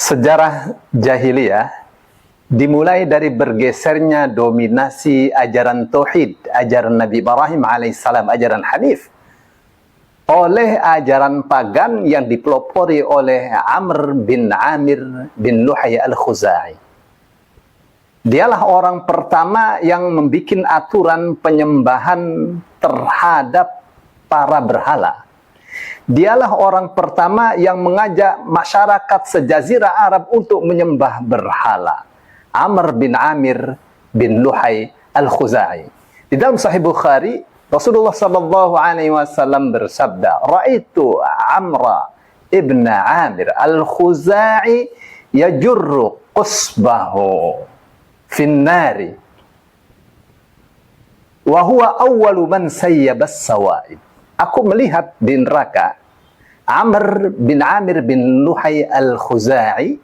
Sejarah jahiliyah dimulai dari bergesernya dominasi ajaran tauhid, ajaran Nabi Ibrahim alaihissalam, ajaran Hanif, oleh ajaran pagan yang dipelopori oleh Amr bin Amir bin Luhay al-Khuzai. Dialah orang pertama yang membuat aturan penyembahan terhadap para berhala. Dialah orang pertama yang mengajak masyarakat sejazirah Arab untuk menyembah berhala. Amr bin Amir bin Luhay al-Khuzai. Di dalam Sahih Bukhari, Rasulullah sallallahu alaihi wasallam bersabda, "Ra'aitu Amra ibn Amir al-Khuzai yajurru qusbahu fin nari wa huwa awwalu man sayyaba as-sawaib." Aku melihat di neraka Amr bin Amir bin Luhay al-Khuzai,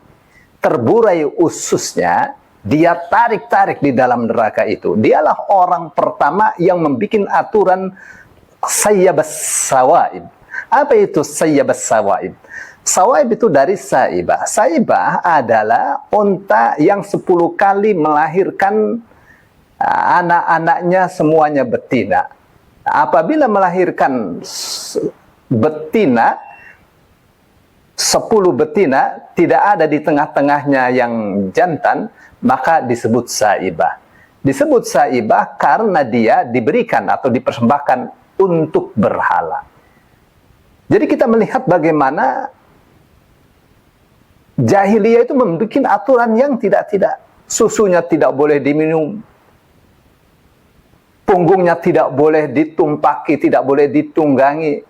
terburai ususnya, dia tarik-tarik di dalam neraka itu. Dialah orang pertama yang membuat aturan sayyabas sawaib. Apa itu sayyabas sawaib? Sawaib itu dari saibah. Saibah adalah unta yang 10 kali melahirkan anak-anaknya semuanya betina. Apabila melahirkan betina, 10 betina, tidak ada di tengah-tengahnya yang jantan, maka disebut saibah. Disebut saibah karena dia diberikan atau dipersembahkan untuk berhala. Jadi kita melihat bagaimana jahiliyah itu membuat aturan yang tidak-tidak. Susunya tidak boleh diminum, punggungnya tidak boleh ditumpaki, tidak boleh ditunggangi.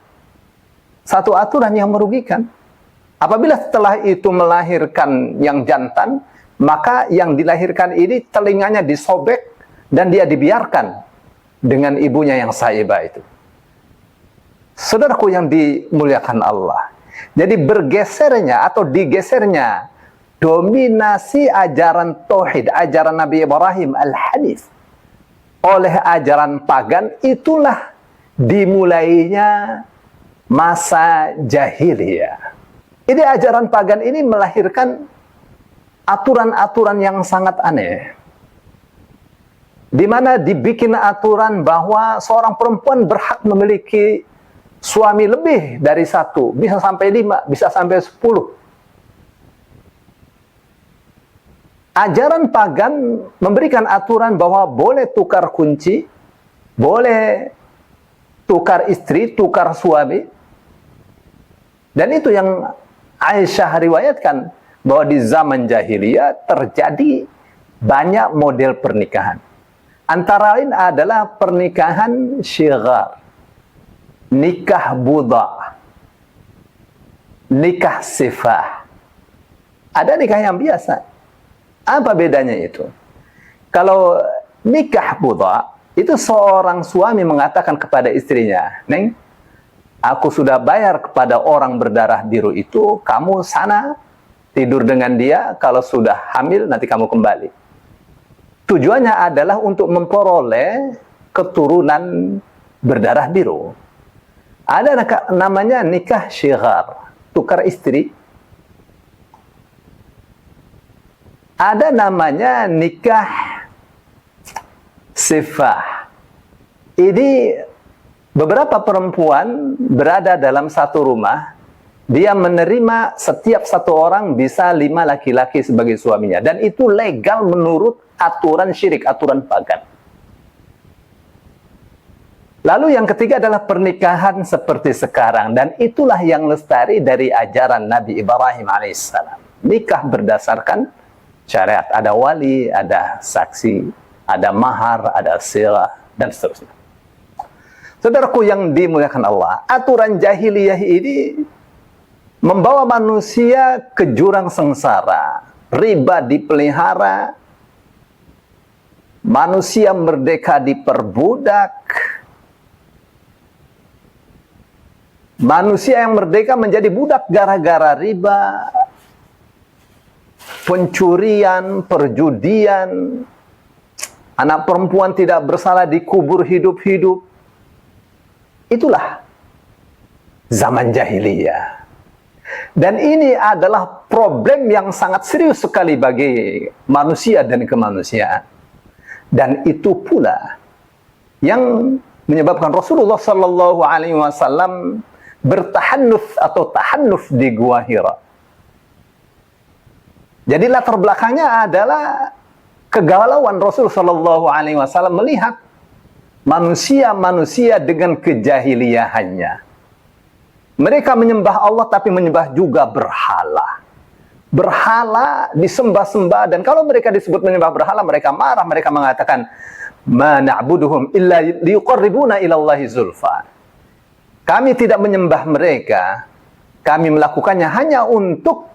Satu aturan yang merugikan. Apabila setelah itu melahirkan yang jantan, maka yang dilahirkan ini telinganya disobek dan dia dibiarkan dengan ibunya yang saibah itu. Saudaraku yang dimuliakan Allah. Jadi bergesernya atau digesernya dominasi ajaran tauhid, ajaran Nabi Ibrahim al-Hanif oleh ajaran pagan, itulah dimulainya masa jahiliyah. Jadi ajaran pagan ini melahirkan aturan-aturan yang sangat aneh. Di mana dibikin aturan bahwa seorang perempuan berhak memiliki suami lebih dari 1, bisa sampai 5, bisa sampai 10. Ajaran pagan memberikan aturan bahwa boleh tukar kunci, boleh tukar istri, tukar suami. Dan itu yang Aisyah riwayatkan, bahwa di zaman jahiliyah terjadi banyak model pernikahan. Antara lain adalah pernikahan syighar, nikah buddha, nikah sifah. Ada nikah yang biasa. Apa bedanya itu? Kalau nikah buddha, itu seorang suami mengatakan kepada istrinya, "Neng, aku sudah bayar kepada orang berdarah biru itu, kamu sana tidur dengan dia, kalau sudah hamil nanti kamu kembali." Tujuannya adalah untuk memperoleh keturunan berdarah biru. Ada namanya nikah syighar, tukar istri. Ada namanya nikah sifah. Ini beberapa perempuan berada dalam satu rumah, dia menerima setiap satu orang bisa 5 laki-laki sebagai suaminya. Dan itu legal menurut aturan syirik, aturan pagan. Lalu yang ketiga adalah pernikahan seperti sekarang. Dan itulah yang lestari dari ajaran Nabi Ibrahim alaihissalam. Nikah berdasarkan syariat. Ada wali, ada saksi, ada mahar, ada sirah, dan seterusnya. Saudaraku yang dimuliakan Allah, aturan jahiliyah ini membawa manusia ke jurang sengsara. Riba dipelihara, manusia merdeka diperbudak, manusia yang merdeka menjadi budak gara-gara riba, pencurian, perjudian, anak perempuan tidak bersalah dikubur hidup-hidup. Itulah zaman jahiliyah. Dan ini adalah problem yang sangat serius sekali bagi manusia dan kemanusiaan. Dan itu pula yang menyebabkan Rasulullah Sallallahu Alaihi Wasallam bertahannuth atau tahannuf di Gua Hira. Jadi latar belakangnya adalah kegalauan Rasul Sallallahu Alaihi Wasallam melihat manusia-manusia dengan kejahiliahannya. Mereka menyembah Allah tapi menyembah juga berhala. Berhala disembah-sembah, dan kalau mereka disebut menyembah berhala, mereka marah, mereka mengatakan ma na'buduhum illa liqarribuna ila Allahi zulfa. Kami tidak menyembah mereka, kami melakukannya hanya untuk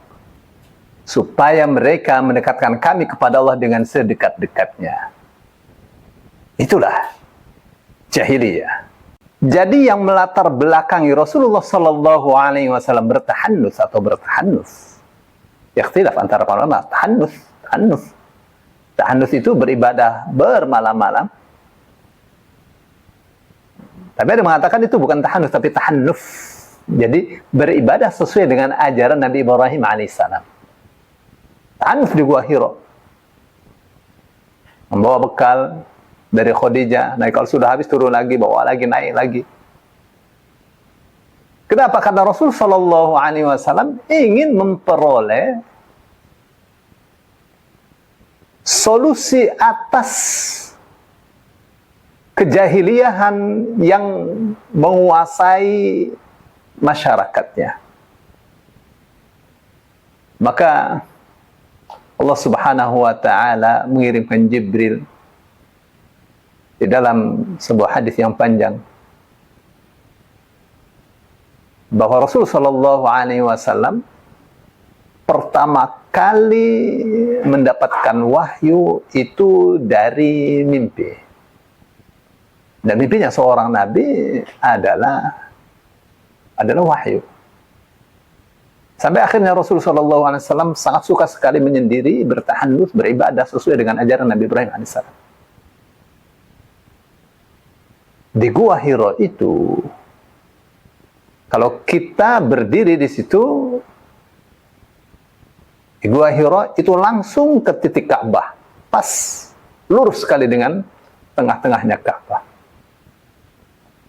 supaya mereka mendekatkan kami kepada Allah dengan sedekat-dekatnya. Itulah jahiliyah. Jadi yang melatar belakangi Rasulullah Sallallahu Alaihi Wasallam bertahannuts atau bertahannuts, ikhtilaf antara para ulama. Tahannuts itu beribadah bermalam-malam. Tapi ada yang mengatakan itu bukan tahannuts tapi tahannuf. Jadi beribadah sesuai dengan ajaran Nabi Ibrahim alaihissalam. Tahannuf di Gua Hira. Membawa bekal dari Khadijah, naik kalau sudah habis turun lagi, bawa lagi, naik lagi. Kenapa? Karena Rasul Sallallahu Alaihi Wasallam ingin memperoleh solusi atas kejahiliahan yang menguasai masyarakatnya. Maka Allah Subhanahu wa Ta'ala mengirimkan Jibril di dalam sebuah hadis yang panjang bahwa Rasul Sallallahu Alaihi Wasallam pertama kali mendapatkan wahyu itu dari mimpi. Dan mimpinya seorang nabi adalah wahyu. Sampai akhirnya Rasul Sallallahu Alaihi Wasallam sangat suka sekali menyendiri, bertahannuts, beribadah sesuai dengan ajaran Nabi Ibrahim alaihissalam. Di Gua Hira itu, kalau kita berdiri di situ, di Gua Hira itu langsung ke titik Ka'bah, pas lurus sekali dengan tengah-tengahnya Ka'bah.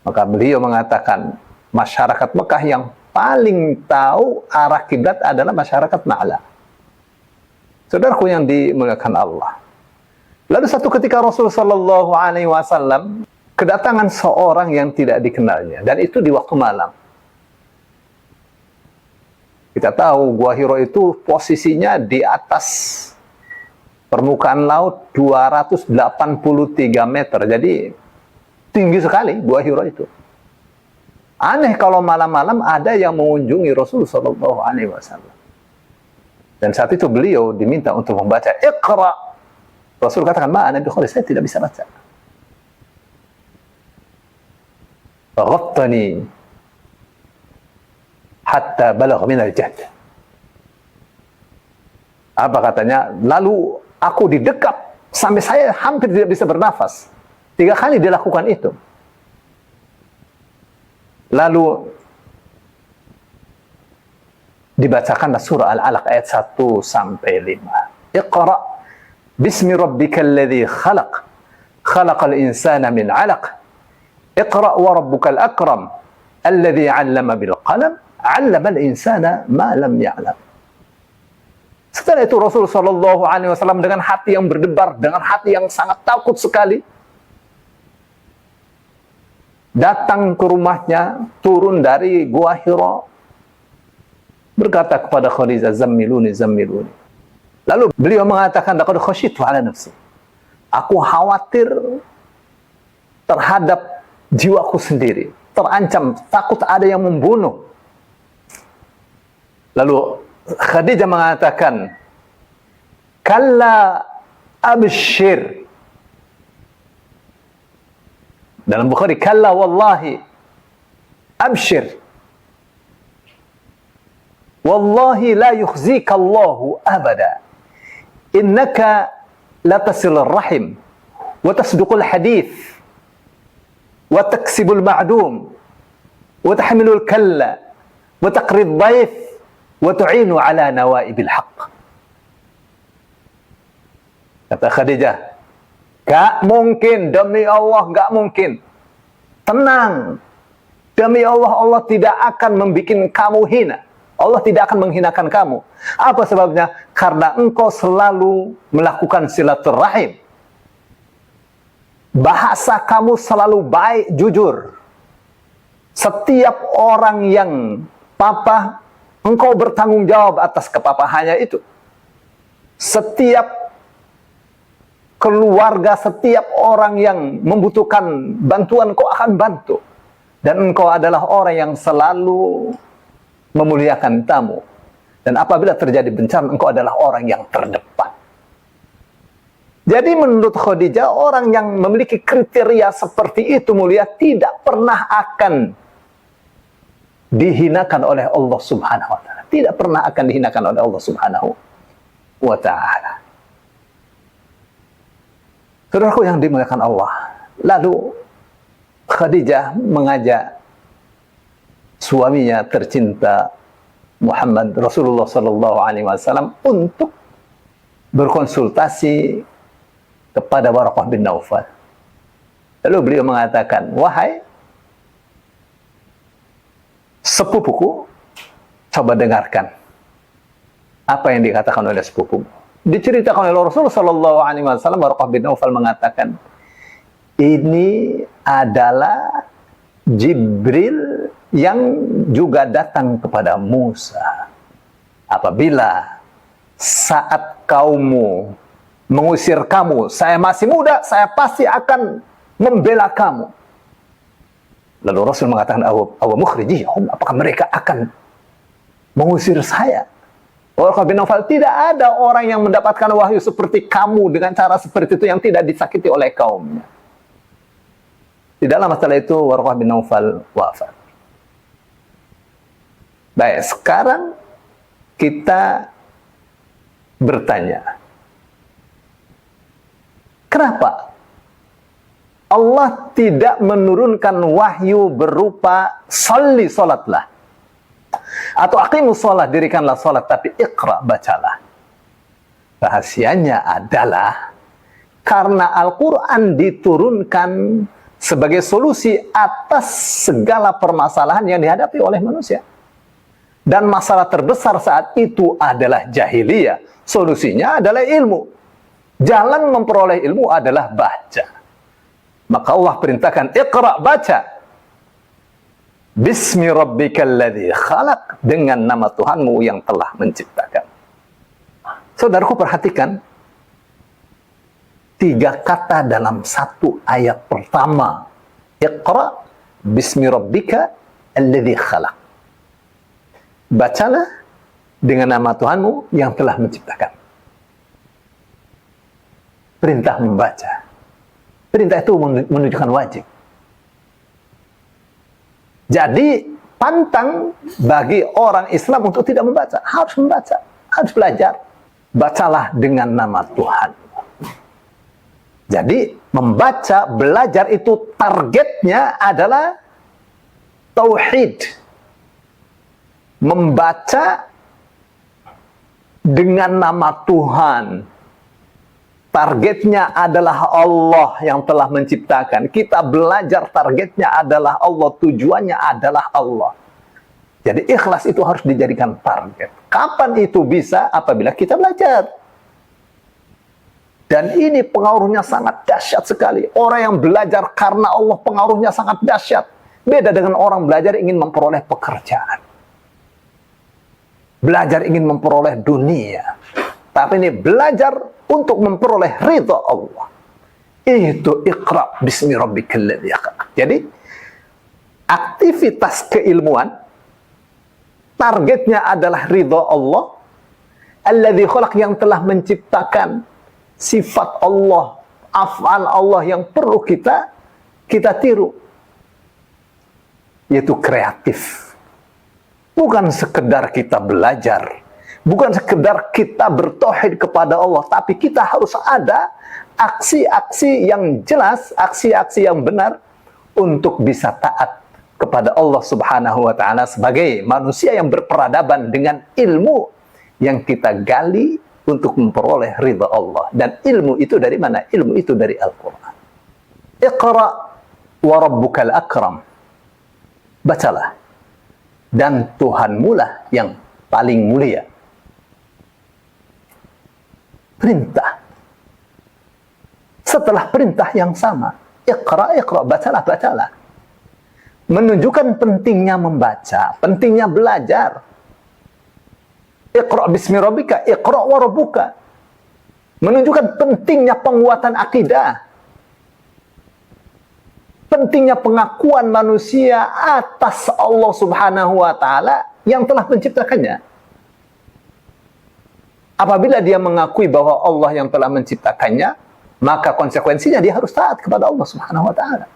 Maka beliau mengatakan masyarakat Mekah yang paling tahu arah kiblat adalah masyarakat Na'la. Saudaraku yang dimuliakan Allah. Lalu satu ketika Rasul Sallallahu Alaihi Wasallam kedatangan seorang yang tidak dikenalnya, dan itu di waktu malam. Kita tahu Gua Hira itu posisinya di atas permukaan laut 283 meter. Jadi tinggi sekali Gua Hira itu. Aneh kalau malam-malam ada yang mengunjungi Rasul Sallallahu Alaihi Wasallam. Dan saat itu beliau diminta untuk membaca Iqra. Rasul katakan, "Ma ana bi khalis, saya tidak bisa baca." Ghattani hatta balagh min al-jahd. Apa katanya? Lalu aku didekap sampai saya hampir tidak bisa bernafas. 3 kali dia lakukan itu. Lalu dibacakanlah surah Al-Alaq ayat 1 sampai 5. Iqra bismi rabbikal ladzi khalaq. Khalaqal insana min 'alaq. Iqra wa rabbukal akram alladzi 'allama bil qalam 'allamal insana ma lam ya'lam. Setelah itu Rasul Sallallahu Alaihi Wasallam dengan hati yang berdebar, dengan hati yang sangat takut sekali, datang ke rumahnya, turun dari Gua Hira, berkata kepada Khadijah, "Zammiluni, zammiluni." Lalu beliau mengatakan, "Laqad khasyitu 'ala nafsi." Aku khawatir terhadap jiwaku sendiri, terancam, takut ada yang membunuh. Lalu Khadijah mengatakan, "Kalla abshir." Dalam Bukhari, "Kalla wallahi abshir. Wallahi la yukhzika Allahu abada. Innaka la tasilur rahim wa tasduqul hadith wa taksibul ma'dum wa tahmilul kalla wa taqrid dhaif wa tu'inu ala nawaibil haqq. Kata Khadijah, gak mungkin, demi Allah gak mungkin. Tenang, demi Allah, Allah tidak akan membuat kamu hina. Allah tidak akan menghinakan kamu. Apa sebabnya? Karena engkau selalu melakukan silaturahim. Bahasa kamu selalu baik, jujur. Setiap orang yang papa, engkau bertanggung jawab atas kepapahannya itu. Setiap keluarga, setiap orang yang membutuhkan bantuan, engkau akan bantu. Dan engkau adalah orang yang selalu memuliakan tamu. Dan apabila terjadi bencana, engkau adalah orang yang terdepan. Jadi menurut Khadijah, orang yang memiliki kriteria seperti itu mulia tidak pernah akan dihinakan oleh Allah Subhanahu wa taala. Tidak pernah akan dihinakan oleh Allah Subhanahu wa taala. Saudaraku yang dimuliakan Allah. Lalu Khadijah mengajak suaminya tercinta Muhammad Rasulullah sallallahu alaihi wasallam untuk berkonsultasi kepada Waraqah bin Naufal. Lalu beliau mengatakan, wahai sepupuku, coba dengarkan apa yang dikatakan oleh sepupumu. Diceritakan oleh Rasulullah sallallahu alaihi wasallam, Waraqah bin Naufal mengatakan, ini adalah Jibril yang juga datang kepada Musa. Apabila saat kaummu mengusir kamu, saya masih muda, saya pasti akan membela kamu. Lalu Rasul mengatakan, awa mukhrijiyahum, apakah mereka akan mengusir saya? Waraqah bin Naufal, tidak ada orang yang mendapatkan wahyu seperti kamu dengan cara seperti itu yang tidak disakiti oleh kaumnya. Tidak lama setelah itu Waraqah bin Naufal wafat. Baik, sekarang kita bertanya, kenapa Allah tidak menurunkan wahyu berupa salli, salatlah, atau aqimus salat, dirikanlah salat, tapi iqra, bacalah? Rahasianya adalah karena Al-Quran diturunkan sebagai solusi atas segala permasalahan yang dihadapi oleh manusia. Dan masalah terbesar saat itu adalah jahiliyah. Solusinya adalah ilmu. Jalan memperoleh ilmu adalah baca. Maka Allah perintahkan, iqra, baca. Bismi rabbikal ladzi khalaq, dengan nama Tuhanmu yang telah menciptakan. Saudaraku, perhatikan 3 kata dalam satu ayat pertama. Iqra bismi rabbika alladzi khalaq. Bacalah dengan nama Tuhanmu yang telah menciptakan. Perintah membaca. Perintah itu menunjukkan wajib. Jadi pantang bagi orang Islam untuk tidak membaca. Harus membaca, harus belajar. Bacalah dengan nama Tuhan. Jadi membaca, belajar itu targetnya adalah tauhid. Membaca dengan nama Tuhan. Targetnya adalah Allah yang telah menciptakan. Kita belajar, targetnya adalah Allah, tujuannya adalah Allah. Jadi ikhlas itu harus dijadikan target. Kapan itu bisa? Apabila kita belajar. Dan ini pengaruhnya sangat dahsyat sekali. Orang yang belajar karena Allah, pengaruhnya sangat dahsyat. Beda dengan orang belajar ingin memperoleh pekerjaan. Belajar ingin memperoleh dunia. Tapi ini belajar untuk memperoleh ridha Allah. Itu iqra bismi rabbikal ladzi khalaq. Jadi aktivitas keilmuan targetnya adalah ridha Allah alladzi khalaq, yang telah menciptakan. Sifat Allah, af'al Allah yang perlu kita tiru, yaitu kreatif. Bukan sekedar kita belajar, bukan sekedar kita bertauhid kepada Allah, tapi kita harus ada aksi-aksi yang jelas, aksi-aksi yang benar untuk bisa taat kepada Allah Subhanahu wa taala sebagai manusia yang berperadaban dengan ilmu yang kita gali untuk memperoleh ridha Allah. Dan ilmu itu dari mana? Ilmu itu dari Al-Qur'an. Iqra wa rabbukal akram. Bacalah, dan Tuhanmu lah yang paling mulia. Perintah. Setelah perintah yang sama, Iqra, Iqra, bacalah, bacalah. Menunjukkan pentingnya membaca, pentingnya belajar. Iqra bismi rabbika, Iqra wa rabbuka. Menunjukkan pentingnya penguatan akidah. Pentingnya pengakuan manusia atas Allah Subhanahu wa taala yang telah menciptakannya. Apabila dia mengakui bahwa Allah yang telah menciptakannya, maka konsekuensinya dia harus taat kepada Allah Subhanahu wa taala.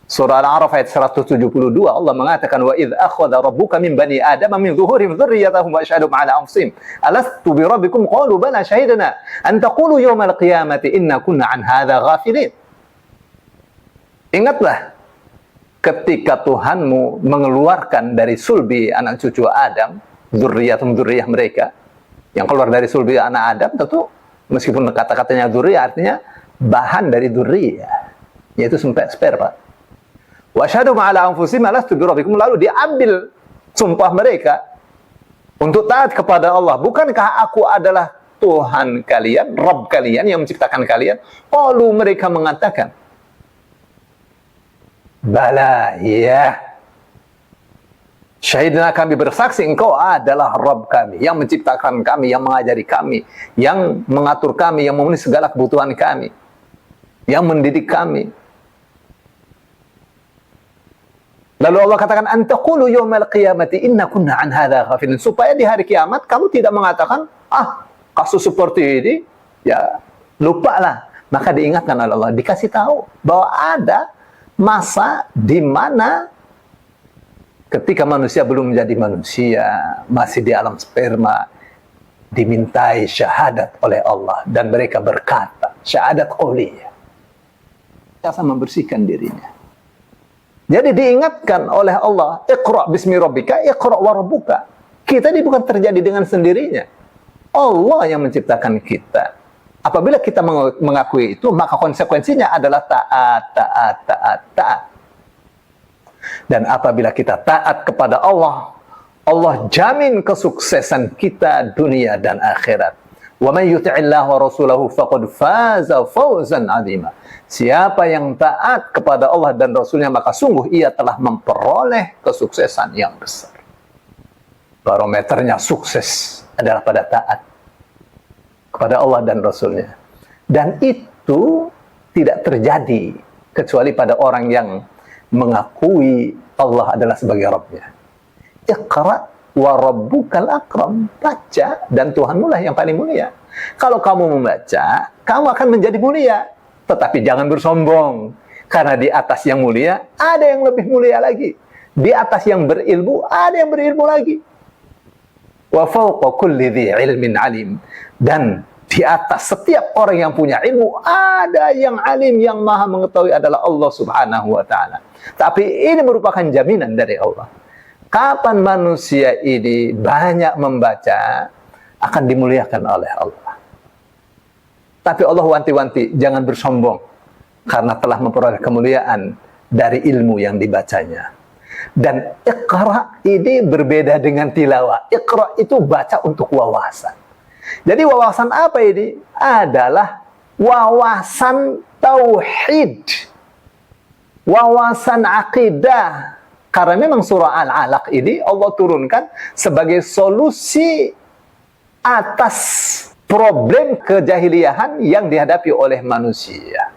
Surah Al-A'raf ayat 172, Allah mengatakan, wa idh akhadha rabbuka min bani adama min zuhurihim dzurriyyatahum wa asyhadahum ala anfusihim alastu bi rabbikum qalu bala shahidna an taqulu yawmal qiyamati inna kunna an hadza ghafilin. Ingatlah ketika Tuhanmu mengeluarkan dari sulbi anak cucu Adam, dzurriyyah mereka yang keluar dari sulbi anak Adam, tentu meskipun kata-katanya dzurriyyah artinya bahan dari dzurriyyah, yaitu sperma. Wa syahadu ma'ala anfusihim alastu birabbikum, lalu diambil sumpah mereka untuk taat kepada Allah. Bukankah aku adalah Tuhan kalian, Rabb kalian yang menciptakan kalian? Qalu, mereka mengatakan, bala, ya. Syahidna, kami bersaksi engkau adalah Rabb kami, yang menciptakan kami, yang mengajari kami, yang mengatur kami, yang memenuhi segala kebutuhan kami, yang mendidik kami. Lalu Allah katakan, antaqulu yawmal qiyamati inna kunna an hadza ghafilin, supaya di hari kiamat kamu tidak mengatakan, kasus seperti ini ya lupalah. Maka diingatkan oleh Allah, dikasih tahu bahwa ada masa di mana ketika manusia belum menjadi manusia, masih di alam sperma, dimintai syahadat oleh Allah, dan mereka berkata syahadat qauliyah, biasa membersihkan dirinya. Jadi diingatkan oleh Allah, Iqra bismi rabbika, Iqra wa rabbuka. Kita ini bukan terjadi dengan sendirinya. Allah yang menciptakan kita. Apabila kita mengakui itu, maka konsekuensinya adalah taat, taat, taat, taat. Dan apabila kita taat kepada Allah, Allah jamin kesuksesan kita dunia dan akhirat. Wa man yuti'illah wa rasulahu faqad faza fawzan 'azima. Siapa yang taat kepada Allah dan Rasulnya, maka sungguh ia telah memperoleh kesuksesan yang besar. Barometernya sukses adalah pada taat kepada Allah dan Rasulnya. Dan itu tidak terjadi kecuali pada orang yang mengakui Allah adalah sebagai Rabbnya. Iqra wa rabbukal akram. Baca, dan Tuhanmu lah yang paling mulia. Kalau kamu membaca, kamu akan menjadi mulia. Tetapi jangan bersombong, karena di atas yang mulia ada yang lebih mulia lagi. Di atas yang berilmu ada yang berilmu lagi. Wa fawqa kulli dhi ilmin alim. Dan di atas setiap orang yang punya ilmu ada yang alim, yang maha mengetahui adalah Allah Subhanahu wa taala. Tapi ini merupakan jaminan dari Allah. Kapan manusia ini banyak membaca, akan dimuliakan oleh Allah. Tapi Allah wanti-wanti, jangan bersombong, karena telah memperoleh kemuliaan dari ilmu yang dibacanya. Dan Iqra ini berbeda dengan tilawah. Iqra itu baca untuk wawasan. Jadi wawasan apa ini? Adalah wawasan tauhid, wawasan akidah. Karena memang surah Al-Alaq ini Allah turunkan sebagai solusi atas problem kejahiliahan yang dihadapi oleh manusia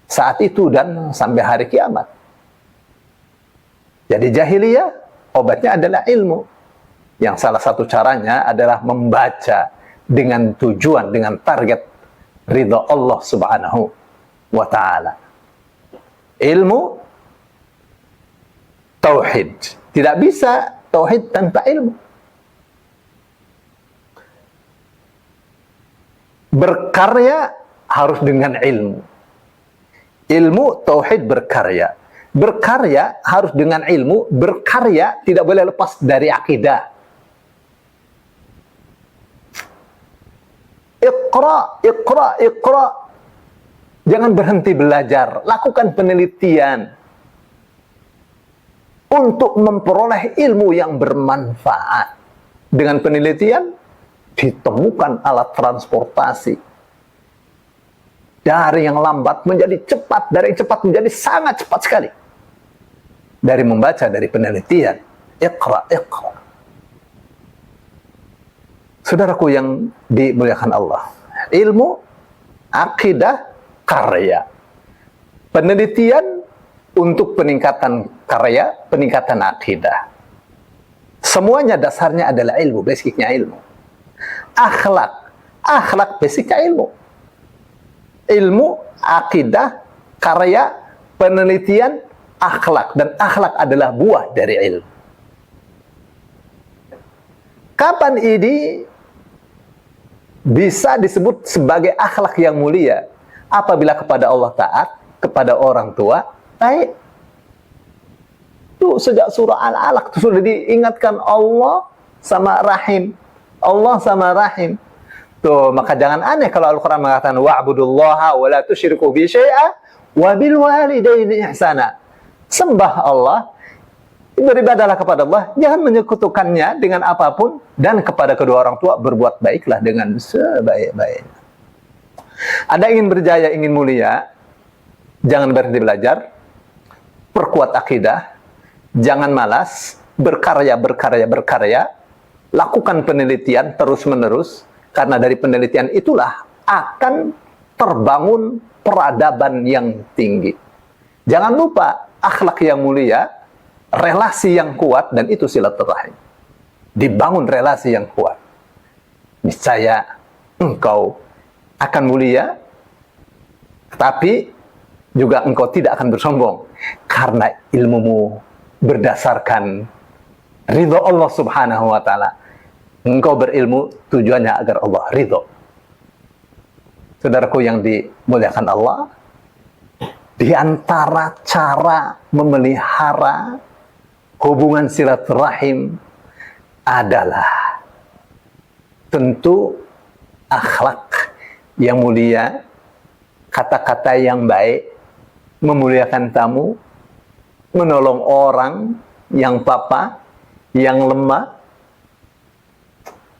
saat itu dan sampai hari kiamat. Jadi jahiliyah obatnya adalah ilmu, yang salah satu caranya adalah membaca dengan tujuan, dengan target ridha Allah Subhanahu wa ta'ala. Ilmu, tauhid. Tidak bisa tauhid tanpa ilmu. Berkarya harus dengan ilmu. Ilmu, tauhid, berkarya. Berkarya harus dengan ilmu, berkarya tidak boleh lepas dari akidah. Iqra, iqra, iqra. Jangan berhenti belajar, lakukan penelitian untuk memperoleh ilmu yang bermanfaat. Dengan penelitian ditemukan alat transportasi. Dari yang lambat menjadi cepat, dari yang cepat menjadi sangat cepat sekali. Dari membaca, dari penelitian. Iqra, iqra. Saudaraku yang dimuliakan Allah, ilmu, akidah, karya. Penelitian untuk peningkatan karya, peningkatan akidah. Semuanya dasarnya adalah ilmu, basicnya ilmu. Akhlak, akhlak basicnya ilmu. Ilmu, akidah, karya, penelitian, akhlak. Dan akhlak adalah buah dari ilmu. Kapan ini bisa disebut sebagai akhlak yang mulia? Apabila kepada Allah taat, kepada orang tua baik. Itu sejak surah Al-Alaq sudah diingatkan Allah sama Rahim. Allah sama Rahim. Tuh, maka jangan aneh kalau Al-Quran mengatakan wa'budullaha wa la tusyriku bi syai'a wa bil walidaini ihsana. Sembah Allah, beribadahlah kepada Allah, jangan menyekutukannya dengan apapun, dan kepada kedua orang tua berbuat baiklah dengan sebaik-baiknya. Anda ingin berjaya, ingin mulia, jangan berhenti belajar, perkuat akidah, jangan malas, berkarya, berkarya, berkarya, lakukan penelitian terus-menerus, karena dari penelitian itulah akan terbangun peradaban yang tinggi. Jangan lupa, akhlak yang mulia, relasi yang kuat, dan itu silaturahim. Dibangun relasi yang kuat. Niscaya engkau akan mulia, tapi juga engkau tidak akan bersombong. Karena ilmumu berdasarkan ridho Allah subhanahu wa ta'ala. Engkau berilmu tujuannya agar Allah ridho. Saudaraku yang dimuliakan Allah, di antara cara memelihara hubungan silaturahim adalah tentu akhlak yang mulia, kata-kata yang baik, memuliakan tamu, menolong orang yang papa, yang lemah,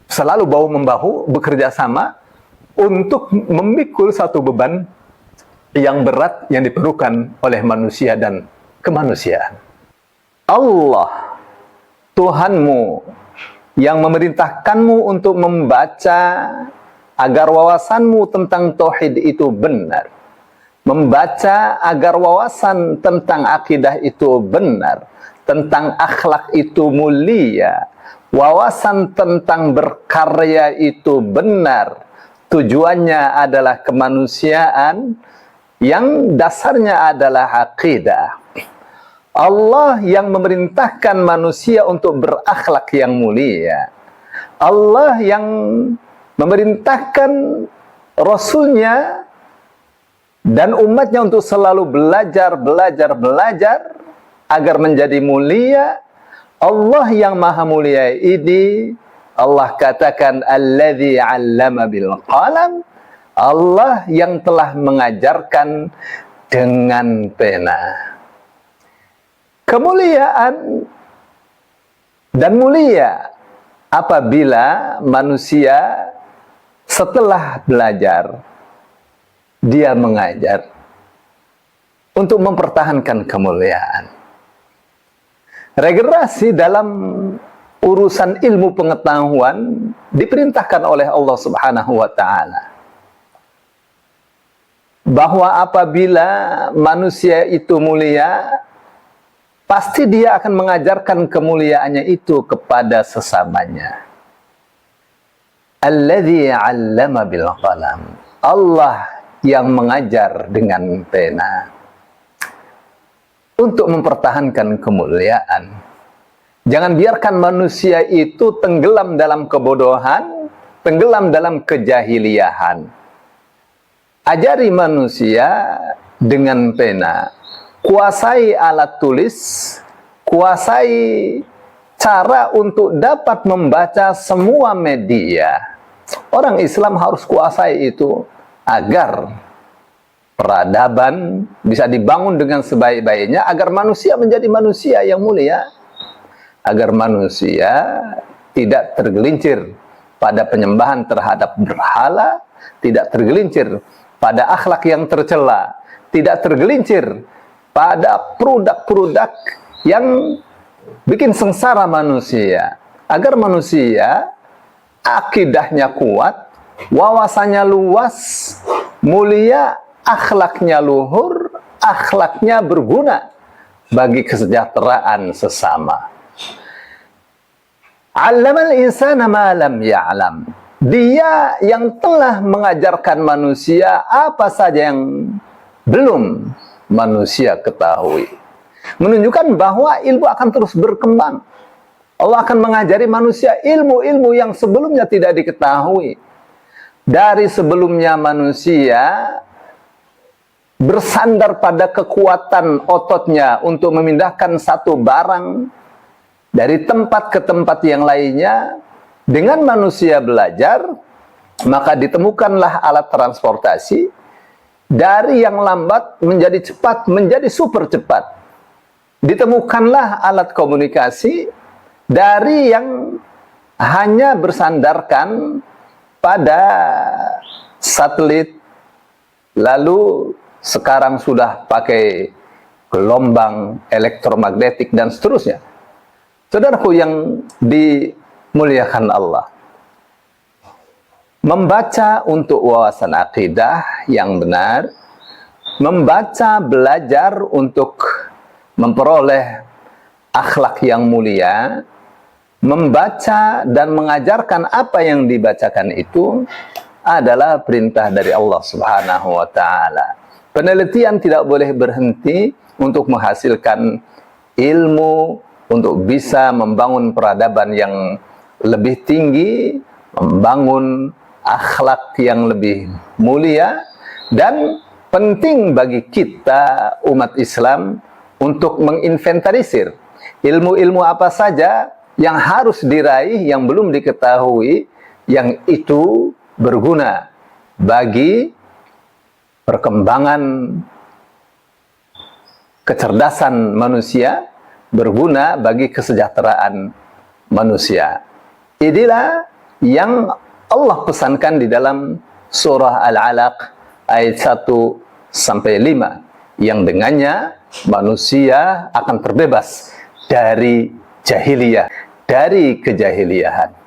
selalu bahu-membahu bekerja sama untuk memikul satu beban yang berat yang diperlukan oleh manusia dan kemanusiaan. Allah, Tuhanmu, yang memerintahkanmu untuk membaca agar wawasanmu tentang tauhid itu benar, membaca agar wawasan tentang akidah itu benar, tentang akhlak itu mulia, wawasan tentang berkarya itu benar, tujuannya adalah kemanusiaan yang dasarnya adalah akidah. Allah yang memerintahkan manusia untuk berakhlak yang mulia. Allah yang memerintahkan Rasulnya dan umatnya untuk selalu belajar agar menjadi mulia. Allah yang maha mulia ini, Allah katakan alladzi 'allama bil qalam, Allah yang telah mengajarkan dengan pena. Kemuliaan dan mulia apabila manusia setelah belajar, dia mengajar untuk mempertahankan kemuliaan. Regenerasi dalam urusan ilmu pengetahuan diperintahkan oleh Allah Subhanahu wa ta'ala. Bahwa apabila manusia itu mulia, pasti dia akan mengajarkan kemuliaannya itu kepada sesamanya. Alladzi 'allama bil qalam. Allah yang mengajar dengan pena untuk mempertahankan kemuliaan. Jangan biarkan manusia itu tenggelam dalam kebodohan, tenggelam dalam kejahiliahan. Ajari manusia dengan pena, kuasai alat tulis, kuasai cara untuk dapat membaca semua media. Orang Islam harus kuasai itu agar peradaban bisa dibangun dengan sebaik-baiknya, agar manusia menjadi manusia yang mulia, agar manusia tidak tergelincir pada penyembahan terhadap berhala, tidak tergelincir pada akhlak yang tercela, tidak tergelincir pada produk-produk yang bikin sengsara manusia, agar manusia akidahnya kuat, wawasannya luas, mulia, akhlaknya luhur, akhlaknya berguna bagi kesejahteraan sesama. 'Allamal insana ma lam ya'lam. Dia yang telah mengajarkan manusia apa saja yang belum manusia ketahui. Menunjukkan bahwa ilmu akan terus berkembang. Allah akan mengajari manusia ilmu-ilmu yang sebelumnya tidak diketahui. Dari sebelumnya manusia bersandar pada kekuatan ototnya untuk memindahkan satu barang dari tempat ke tempat yang lainnya. Dengan manusia belajar, maka ditemukanlah alat transportasi. Dari yang lambat menjadi cepat, menjadi super cepat. Ditemukanlah alat komunikasi. Dari yang hanya bersandarkan pada satelit, lalu sekarang sudah pakai gelombang elektromagnetik dan seterusnya. Saudaraku yang dimuliakan Allah, membaca untuk wawasan akidah yang benar, membaca belajar untuk memperoleh akhlak yang mulia, membaca dan mengajarkan apa yang dibacakan itu adalah perintah dari Allah Subhanahu wa Ta'ala. Penelitian tidak boleh berhenti untuk menghasilkan ilmu, untuk bisa membangun peradaban yang lebih tinggi, membangun akhlak yang lebih mulia, dan penting bagi kita umat Islam untuk menginventarisir ilmu-ilmu apa saja yang harus diraih, yang belum diketahui, yang itu berguna bagi perkembangan kecerdasan manusia, berguna bagi kesejahteraan manusia. Inilah yang Allah pesankan di dalam surah Al-Alaq ayat 1-5, yang dengannya manusia akan terbebas dari jahiliyah, dari kejahiliahan.